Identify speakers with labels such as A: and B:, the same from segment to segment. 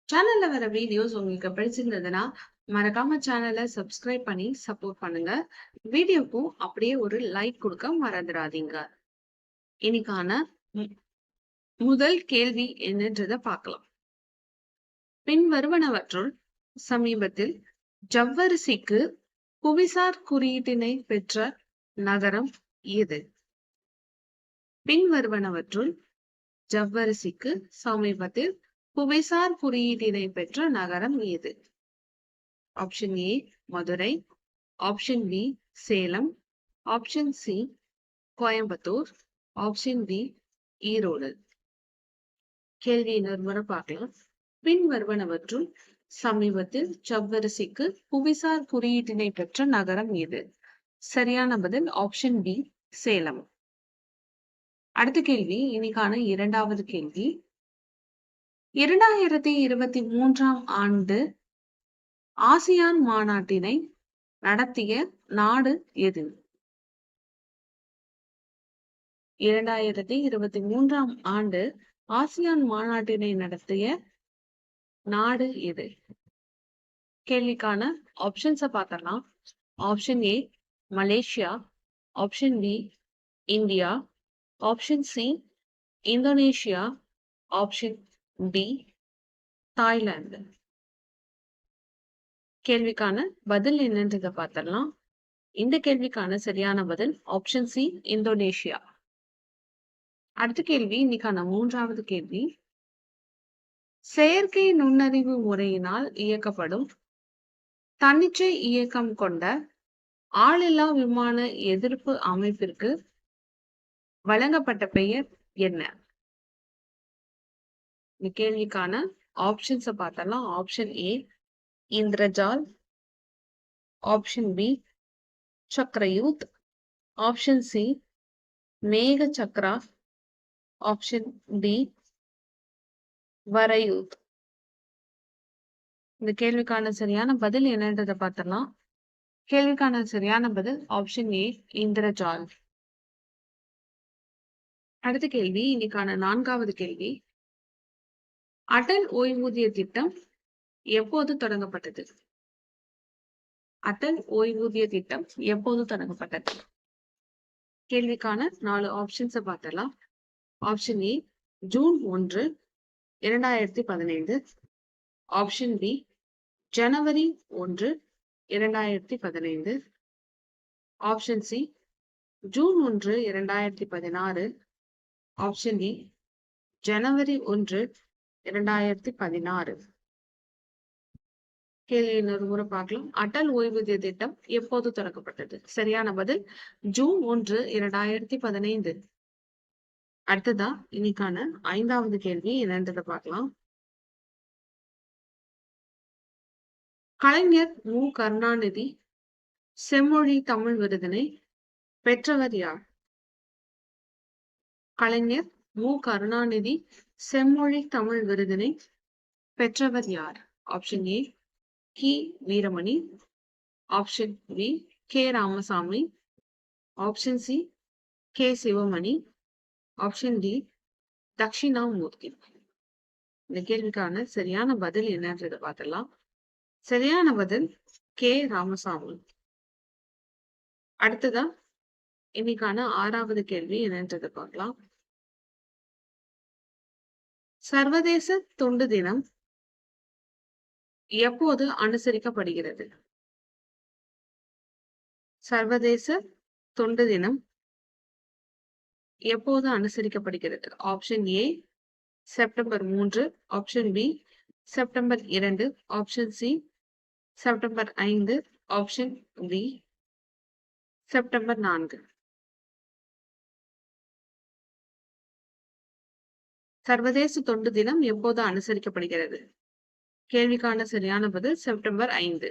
A: சேனல்ல வர வீடியோஸ் உங்களுக்கு பிடிச்சிருந்ததுன்னா மறக்காம சேனலை சப்ஸ்கிரைப் பண்ணி சப்போர்ட் பண்ணுங்க. வீடியோக்கும் அப்படியே ஒரு லைக் கொடுக்க மறந்துடாதீங்க. இன்னைக்கான மு- முதல் கேள்வி என்னன்றத பார்க்கலாம். பின்வருவனவற்றுள் சமீபத்தில் ஜவ்வரிசிக்கு புவிசார் குறியீட்டினை பெற்ற நகரம் எது? பின்வருவனவற்றுள் ஜவ்வரிசிக்கு சமீபத்தில் புவிசார் குறியீட்டினை பெற்ற நகரம் எது? Option A Madurai, option B Salem, option C Coimbatore, option D Erode. கேள்வி இன்னொரு முறை பார்க்கலாம். பின்வருவனவற்றுள் சமீபத்தில் ஜவ்வரிசிக்கு புவிசார் குறியீட்டினை பெற்ற நகரம் எது? சரியான பதில் ஆப்ஷன் பி சேலம். அடுத்த கேள்வி, இன்னைக்கான இரண்டாவது கேள்வி. 2023ஆம் ஆண்டு ஆசியான் மாநாட்டினை நடத்திய நாடு எது? 2023ஆம் ஆண்டு ஆசியான் மாநாட்டினை நடத்திய நாடு எது? கேள்விக்கான ஆப்ஷன்ஸை பார்த்தலாம். Option A Malaysia, option B India, option C Indonesia, option D Thailand. கேள்விக்கான பதில் என்னன்றதை பார்த்தலாம். இந்த கேள்விக்கான சரியான பதில் ஆப்ஷன் சி இந்தோனேஷியா. அடுத்த கேள்வி, இன்னைக்கான மூன்றாவது கேள்வி. செயற்கை நுண்ணறிவு முறையினால் இயக்கப்படும் தன்னிச்சை இயக்கம் கொண்ட ஆளில்லா விமான எதிர்ப்பு அமைப்பிற்கு வழங்கப்பட்ட பெயர் என்ன? இந்த கேள்விக்கான ஆப்ஷன்ஸை பார்த்தலாம். Option A Indrajal, option B Chakrayudh, option C Megha Chakra, option D வரையூத். இந்த கேள்விக்கான சரியான பதில் என்னன்றதை பார்த்தலாம். கேள்விக்கான சரியான பதில் ஆப்ஷன் ஏ இந்திரஜால். அடுத்த கேள்வி, இன்னைக்கான நான்காவது கேள்வி. அடல் ஓய்வூதிய திட்டம் எப்போது தொடங்கப்பட்டது? அடல் ஓய்வூதிய திட்டம் எப்போது தொடங்கப்பட்டது? கேள்விக்கான 4 ஆப்ஷன்ஸை பார்த்தலாம். Option A June 1, 2015, option B ஜனவரி 1, 2015, option C June 1, 2016, option D ஜனவரி 1, 2016. கேள்வி இன்னொரு முறை பார்க்கலாம். அடல் ஓய்வூதிய திட்டம் எப்போது தொடங்கப்பட்டது? சரியான பதில் ஜூன் 1, 2015. அடுத்ததா இன்னைக்கான 5வது கேள்வி என்னன்றதை பார்க்கலாம். கலைஞர் மு கருணாநிதி செம்மொழி தமிழ் விருதினை பெற்றவர் யார்? கலைஞர் மு கருணாநிதி செம்மொழி தமிழ் விருதினை பெற்றவர் யார்? Option A K Veeramani, option B K Ramasamy, option C K Sivamani, option D Dakshinamurthy. இந்த கேள்விக்கான சரியான பதில் என்னன்றதை பார்த்துடலாம். சரியான பதில் கே ராமசாமி. அடுத்ததா இன்னைக்கான 6வது கேள்வி என்னன்றதை பார்க்கலாம். சர்வதேச தொண்டு தினம் எப்போது அனுசரிக்கப்படுகிறது? சர்வதேச தொண்டு தினம் எப்போது அனுசரிக்கப்படுகிறது? Option A September 3, option B September 2, option C September 5, option D September 4. சர்வதேச தொண்டு தினம் எப்போது அனுசரிக்கப்படுகிறது? கேள்விக்கான சரியான பதில் செப்டம்பர் 5.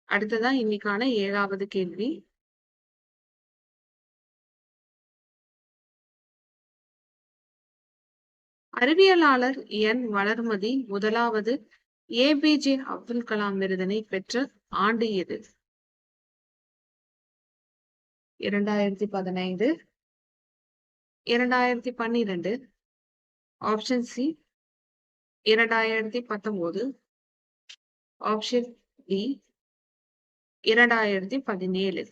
A: அடுத்ததா இன்னைக்கான 7வது கேள்வி. அறிவியலாளர் என் வளர்மதி முதலாவது ஏபிஜே அப்துல் கலாம் விருதினை பெற்ற ஆண்டு எது? 2015, 2012, ஆப்ஷன் சி 2019. Option D 2017.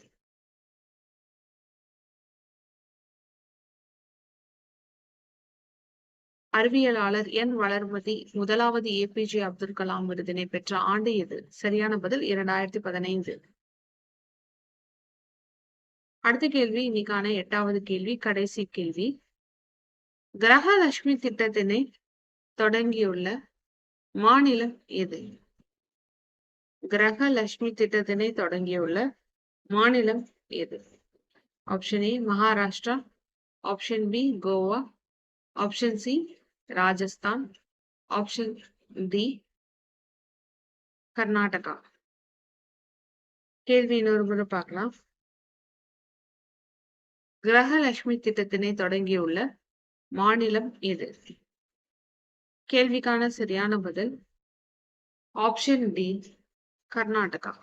A: அறிவியலாளர் என் வளர்மதி முதலாவது ஏபிஜே அப்துல் கலாம் விருதினை பெற்ற ஆண்டு எது? சரியான பதில் 2015. அடுத்த கேள்வி, இன்னைக்கான 8வது கேள்வி, கடைசி கேள்வி. கிரகலட்சுமி திட்டத்தினை தொடங்கியுள்ள மாநிலம் எது? கிரகலட்சுமி திட்டத்தினை தொடங்கியுள்ள மாநிலம் எது? Option A Maharashtra, option B Goa, option C Rajasthan, option D Karnataka. கேள்வி இன்னொரு முறை பார்க்கலாம். கிரகலட்சுமி திட்டத்தினை தொடங்கியுள்ள மாநிலம் எது? கேள்விக்கான சரியான பதில் ஆப்ஷன் டி கர்நாடகா.